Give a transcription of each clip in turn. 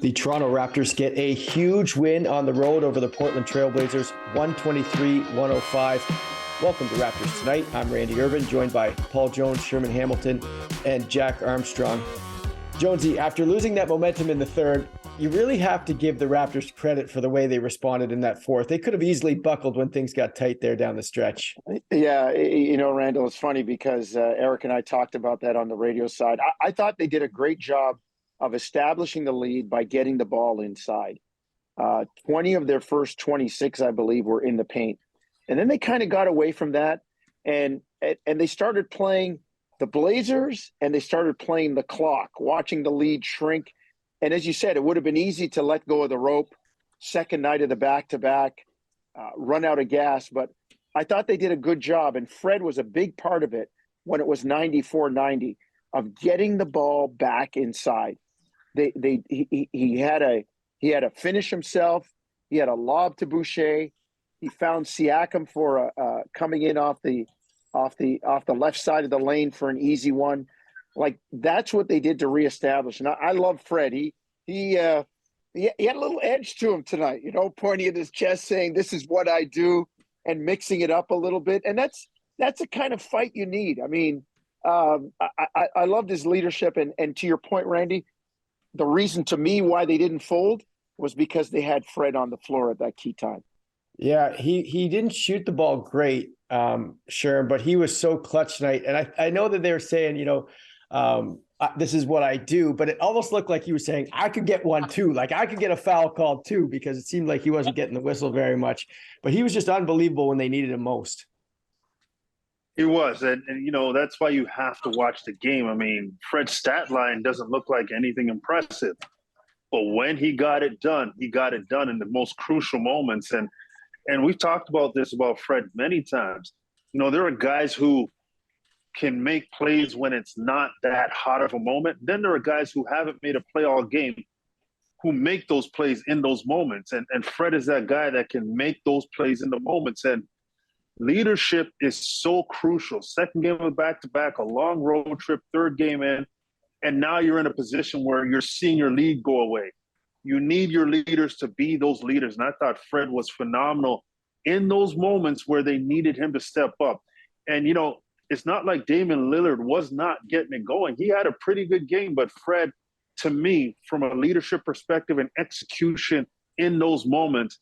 The Toronto Raptors get a huge win on the road over the Portland Trailblazers, 123-105. Welcome to Raptors Tonight. I'm Randy Irvin, joined by Paul Jones, Sherman Hamilton, and Jack Armstrong. Jonesy, after losing that momentum in the third, you really have to give the Raptors credit for the way they responded in that fourth. They could have easily buckled when things got tight there down the stretch. Yeah, Randall, it's funny because Eric and I talked about that on the radio side. I thought they did a great job of establishing the lead by getting the ball inside. 20 of their first 26, I believe, were in the paint. And then they kind of got away from that, and they started playing the Blazers, and they started playing the clock, watching the lead shrink. And as you said, it would have been easy to let go of the rope, second night of the back-to-back, run out of gas. But I thought they did a good job, and Fred was a big part of it when it was 94-90, of getting the ball back inside. He had a finish himself. He had a lob to Boucher. He found Siakam for coming in off the left side of the lane for an easy one. Like, that's what they did to reestablish. And I love Fred. He had a little edge to him tonight, pointing at his chest, saying, "This is what I do," and mixing it up a little bit. And that's the kind of fight you need. I mean, I loved his leadership. And to your point, Randy, the reason to me why they didn't fold was because they had Fred on the floor at that key time. Yeah, he didn't shoot the ball great, sure, but he was so clutch tonight. And I know that they were saying, this is what I do, but it almost looked like he was saying, I could get one too. Like, I could get a foul called too, because it seemed like he wasn't getting the whistle very much. But he was just unbelievable when they needed him most. He was, and that's why you have to watch the game. I mean, Fred's stat line doesn't look like anything impressive, but when he got it done in the most crucial moments. And we've talked about this about Fred many times. There are guys who can make plays when it's not that hot of a moment. Then there are guys who haven't made a play all game who make those plays in those moments. And Fred is that guy that can make those plays in the moments. And leadership is so crucial. Second game of back-to-back, a long road trip, third game in, and now you're in a position where you're seeing your lead go away. You need your leaders to be those leaders. And I thought Fred was phenomenal in those moments where they needed him to step up. And, it's not like Damian Lillard was not getting it going. He had a pretty good game, but Fred, to me, from a leadership perspective and execution in those moments,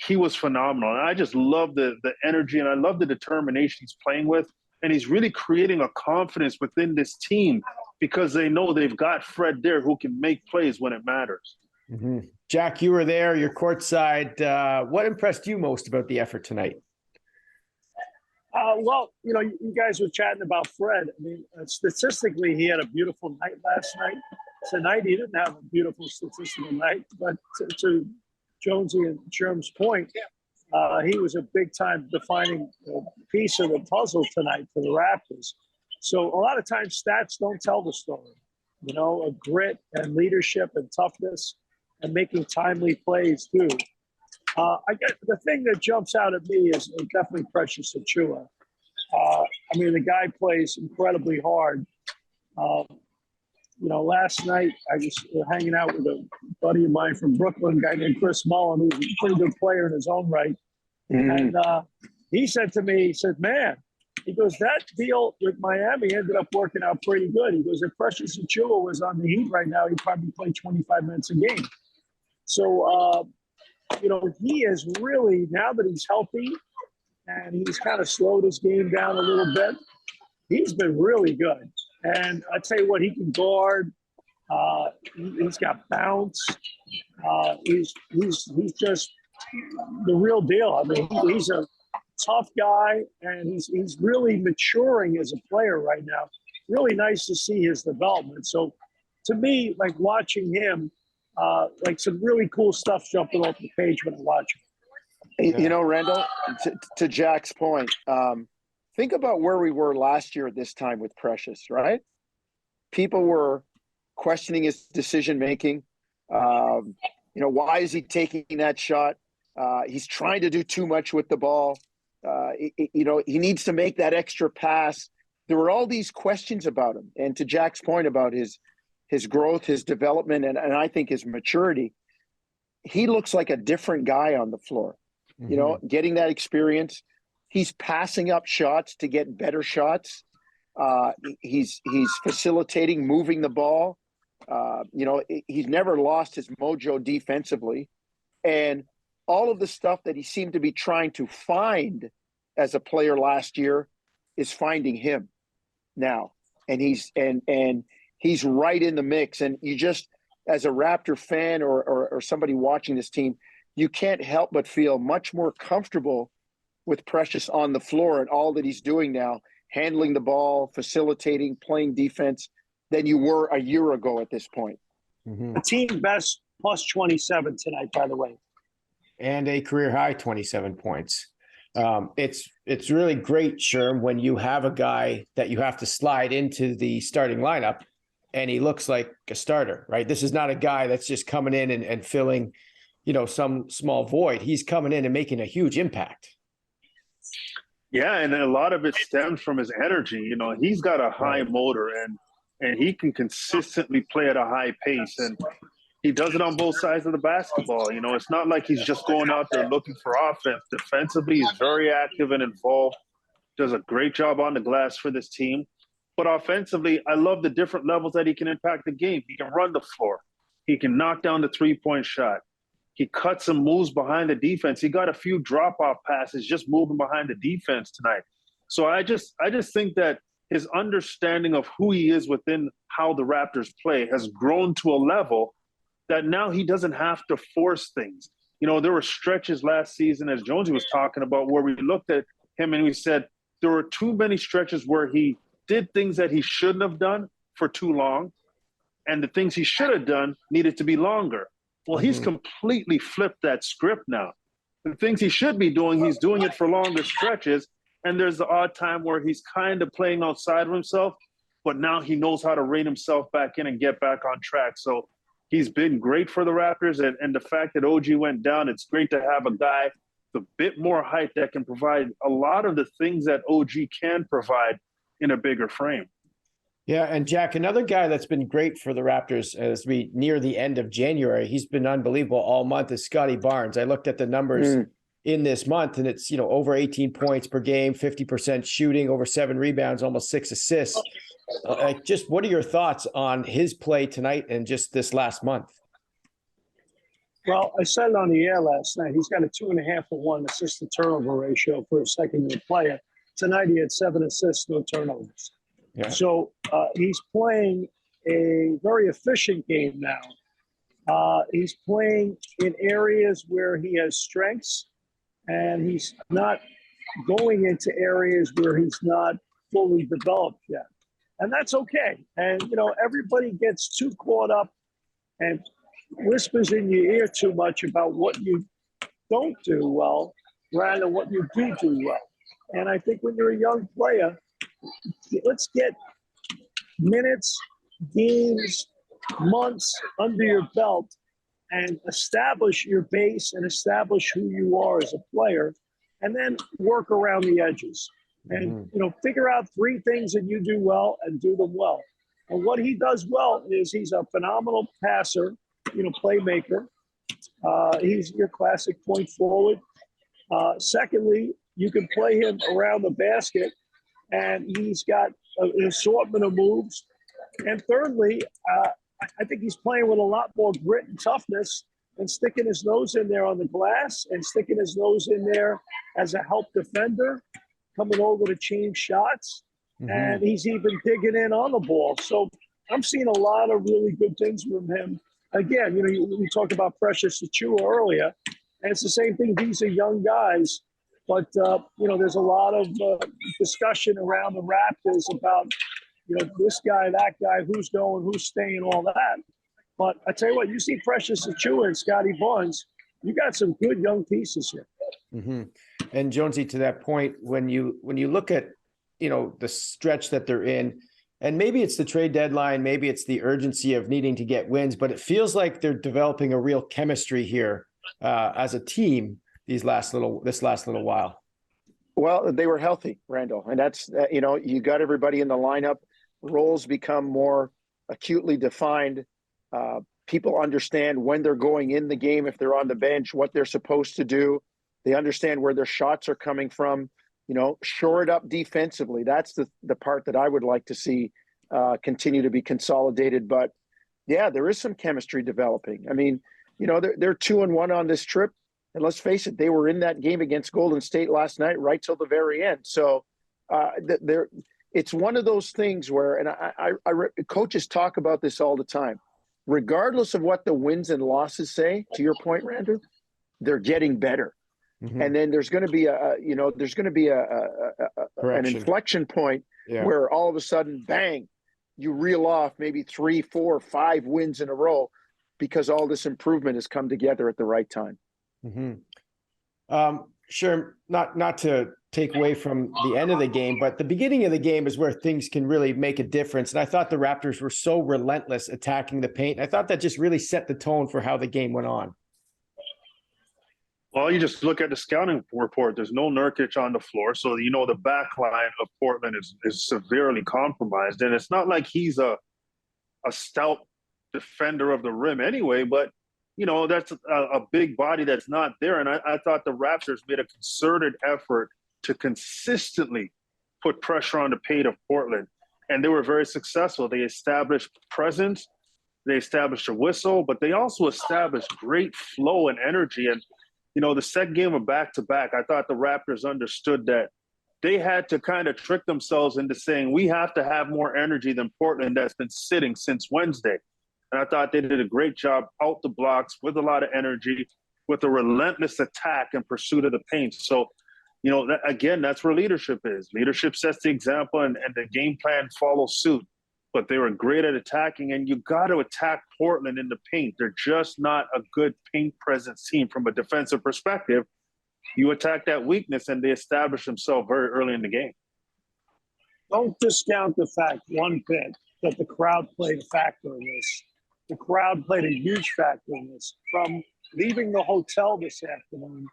he was phenomenal. And I just love the energy, and I love the determination he's playing with. And he's really creating a confidence within this team because they know they've got Fred there who can make plays when it matters. Mm-hmm. Jack, you were there, you're courtside. What impressed you most about the effort tonight? You guys were chatting about Fred. I mean, statistically, he had a beautiful night last night. Tonight, he didn't have a beautiful statistical night, but to Jonesy and Sherman's point, he was a big-time defining piece of the puzzle tonight for the Raptors. So a lot of times stats don't tell the story. A grit and leadership and toughness and making timely plays too. I guess the thing that jumps out at me is definitely Precious Achiuwa. The guy plays incredibly hard. Last night I was hanging out with a buddy of mine from Brooklyn, a guy named Chris Mullen, who's a pretty good player in his own right. Mm-hmm. And he said to me, man, he goes, that deal with Miami ended up working out pretty good. He goes, if Precious Achiuwa was on the Heat right now, he'd probably play 25 minutes a game. So, he is really, now that he's healthy and he's kind of slowed his game down a little bit, he's been really good. And I tell you what, he can guard. He's got bounce. He's just the real deal. I mean, he's a tough guy, and he's really maturing as a player right now. Really nice to see his development. So, to me, like watching him, some really cool stuff jumping off the page when I watch him. Randall, to Jack's point, think about where we were last year at this time with Precious, right? People were questioning his decision-making. Why is he taking that shot? He's trying to do too much with the ball. He needs to make that extra pass. There were all these questions about him. And to Jack's point about his his growth, his development, and I think his maturity, he looks like a different guy on the floor. You know, getting that experience. He's passing up shots to get better shots. He's facilitating, moving the ball. You know, he's never lost his mojo defensively. And all of the stuff that he seemed to be trying to find as a player last year is finding him now. And he's right in the mix. And you just, as a Raptor fan or somebody watching this team, you can't help but feel much more comfortable with Precious on the floor and all that he's doing now, handling the ball, facilitating, playing defense, than you were a year ago at this point. The team best plus 27 tonight, by the way. And a career high 27 points. It's really great, Sherm, when you have a guy that you have to slide into the starting lineup and he looks like a starter, right? This is not a guy that's just coming in and filling, you know, some small void. He's coming in and making a huge impact. Yeah, and a lot of it stems from his energy. You know, he's got a high motor and he can consistently play at a high pace. And he does it on both sides of the basketball. You know, it's not like he's just going out there looking for offense. Defensively, he's very active and involved, does a great job on the glass for this team. But offensively, I love the different levels that he can impact the game. He can run the floor. He can knock down the three-point shot. He cuts and moves behind the defense. He got a few drop-off passes just moving behind the defense tonight. So I just think that his understanding of who he is within how the Raptors play has grown to a level that now he doesn't have to force things. You know, there were stretches last season, as Jonesy was talking about, where we looked at him and we said there were too many stretches where he did things that he shouldn't have done for too long, and the things he should have done needed to be longer. Well, he's completely flipped that script now. The things he should be doing, he's doing it for longer stretches, and there's the odd time where he's kind of playing outside of himself, but now he knows how to rein himself back in and get back on track. So he's been great for the Raptors, and the fact that OG went down, it's great to have a guy with a bit more height that can provide a lot of the things that OG can provide in a bigger frame. Yeah, and Jack, another guy that's been great for the Raptors as we near the end of January, he's been unbelievable all month, is Scottie Barnes. I looked at the numbers in this month, and it's, you know, over 18 points per game, 50% shooting, over 7 rebounds, almost 6 assists. Just what are your thoughts on his play tonight and just this last month? Well, I said it on the air last night. He's got a 2.5 to 1 assist to turnover ratio for a second-year player. Tonight he had 7 assists, no turnovers. Yeah. So he's playing a very efficient game now. He's playing in areas where he has strengths, and he's not going into areas where he's not fully developed yet. And that's okay. And, you know, everybody gets too caught up and whispers in your ear too much about what you don't do well rather than what you do well. And I think when you're a young player, let's get minutes, games, months under your belt and establish your base and establish who you are as a player, and then work around the edges. And, you know, figure out 3 things that you do well and do them well. And what he does well is he's a phenomenal passer, you know, playmaker. He's your classic point forward. Secondly, you can play him around the basket, and he's got an assortment of moves. And thirdly, I think he's playing with a lot more grit and toughness and sticking his nose in there on the glass and sticking his nose in there as a help defender, coming over to change shots. And he's even digging in on the ball. So I'm seeing a lot of really good things from him. Again, you know, we talked about Precious Achiuwa earlier, and it's the same thing. These are young guys. But, you know, there's a lot of discussion around the Raptors about, you know, this guy, that guy, who's going, who's staying, all that. But I tell you what, you see Precious Achiuwa and Scottie Barnes, you got some good young pieces here. And Jonesy, to that point, when you look at, you know, the stretch that they're in, and maybe it's the trade deadline, maybe it's the urgency of needing to get wins, but it feels like they're developing a real chemistry here as a team this last little while. Well, they were healthy, Randall, and that's you know, you got everybody in the lineup. Roles become more acutely defined. People understand when they're going in the game, if they're on the bench, what they're supposed to do. They understand where their shots are coming from. Shore it up defensively. That's the part that I would like to see continue to be consolidated. But yeah, there is some chemistry developing. I mean, they're 2-1 on this trip. And let's face it, they were in that game against Golden State last night right till the very end. So it's one of those things where, and I coaches talk about this all the time, regardless of what the wins and losses say, to your point, Randy, they're getting better. Mm-hmm. And then there's going to be an inflection point where all of a sudden, bang, you reel off maybe 3, 4, 5 wins in a row because all this improvement has come together at the right time. Mm-hmm. Sure. Not to take away from the end of the game, but the beginning of the game is where things can really make a difference. And I thought the Raptors were so relentless attacking the paint. I thought that just really set the tone for how the game went on. Well, you just look at the scouting report. There's no Nurkic on the floor. So, the back line of Portland is severely compromised. And it's not like he's a stout defender of the rim anyway, but, that's a big body that's not there. And I thought the Raptors made a concerted effort to consistently put pressure on the paint of Portland. And they were very successful. They established presence. They established a whistle, but they also established great flow and energy. And the second game of back-to-back, I thought the Raptors understood that they had to kind of trick themselves into saying, we have to have more energy than Portland that's been sitting since Wednesday. And I thought they did a great job out the blocks with a lot of energy, with a relentless attack in pursuit of the paint. So, again, that's where leadership is. Leadership sets the example, and the game plan follows suit. But they were great at attacking, and you got to attack Portland in the paint. They're just not a good paint presence team from a defensive perspective. You attack that weakness, and they establish themselves very early in the game. Don't discount the fact, one bit, that the crowd played a factor in this. The crowd played a huge factor in this. From leaving the hotel this afternoon,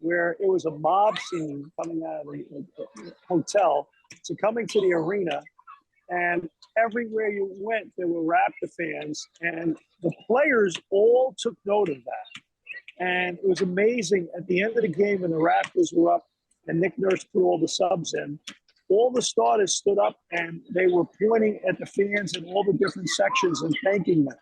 where it was a mob scene coming out of the hotel, to coming to the arena, and everywhere you went, there were Raptor fans, and the players all took note of that. And it was amazing. At the end of the game, when the Raptors were up and Nick Nurse put all the subs in, all the starters stood up and they were pointing at the fans in all the different sections and thanking them.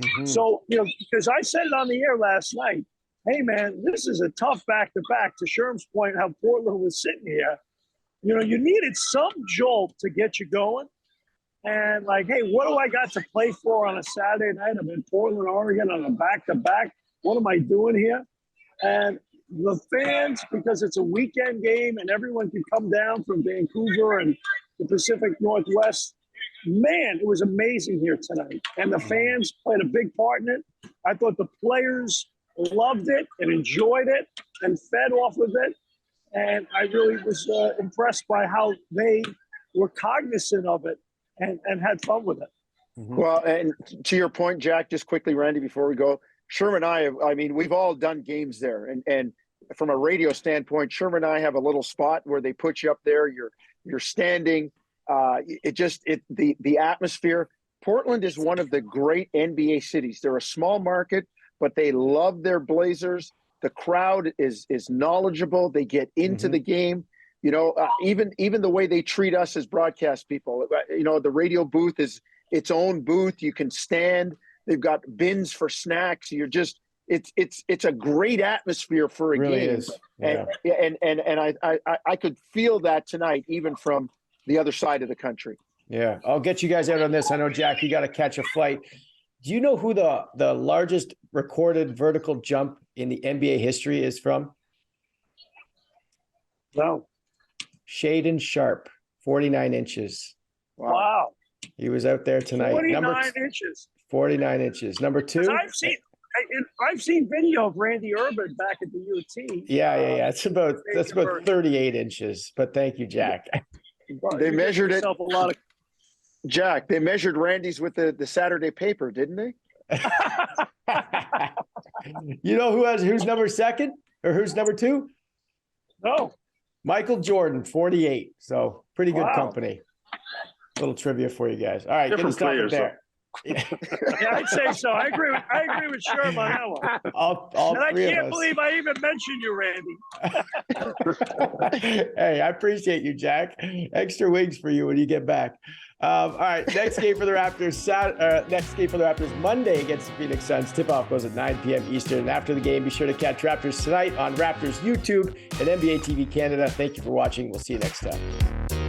Mm-hmm. So, because I said it on the air last night, hey, man, this is a tough back-to-back. To Sherman's point, how Portland was sitting here, you needed some jolt to get you going. And hey, what do I got to play for on a Saturday night? I'm in Portland, Oregon on a back-to-back. What am I doing here? And the fans, because it's a weekend game and everyone can come down from Vancouver and the Pacific Northwest, man, it was amazing here tonight. And the fans played a big part in it. I thought the players loved it and enjoyed it and fed off of it. And I really was impressed by how they were cognizant of it and had fun with it. Mm-hmm. Well, and to your point, Jack, just quickly, Randy, before we go, Sherman and I mean, we've all done games there. And from a radio standpoint, Sherman and I have a little spot where they put you up there. You're standing. The atmosphere. Portland is one of the great NBA cities. They're a small market, but they love their Blazers. The crowd is knowledgeable. They get into the game. Even the way they treat us as broadcast people. The radio booth is its own booth. You can stand. They've got bins for snacks. It's a great atmosphere for a really game. Is. Yeah. And I could feel that tonight, even from the other side of the country. Yeah, I'll get you guys out on this. I know, Jack, you got to catch a flight. Do you know who the largest recorded vertical jump in the NBA history is from? No. Shaedon Sharpe, 49 inches. Wow. He was out there tonight. 49 inches. 49 inches. Number 2. I've seen video of Randy Urban back at the UT. Yeah. It's about 38 inches. But thank you, Jack. They measured it. Jack, they measured Randy's with the Saturday paper, didn't they? You know who's number 2 or who's number 2? No. Michael Jordan, 48. So pretty good company. Little trivia for you guys. All right, different players. Yeah. Yeah, I'd say so. I agree with Sherman on that one. All And I three of can't us. believe I even mentioned you, Randy. Hey, I appreciate you, Jack. Extra wings for you when you get back. All right, next game for the Raptors. Next game for the Raptors Monday against the Phoenix Suns. Tip-off goes at 9 p.m. Eastern. And after the game, be sure to catch Raptors Tonight on Raptors YouTube and NBA TV Canada. Thank you for watching. We'll see you next time.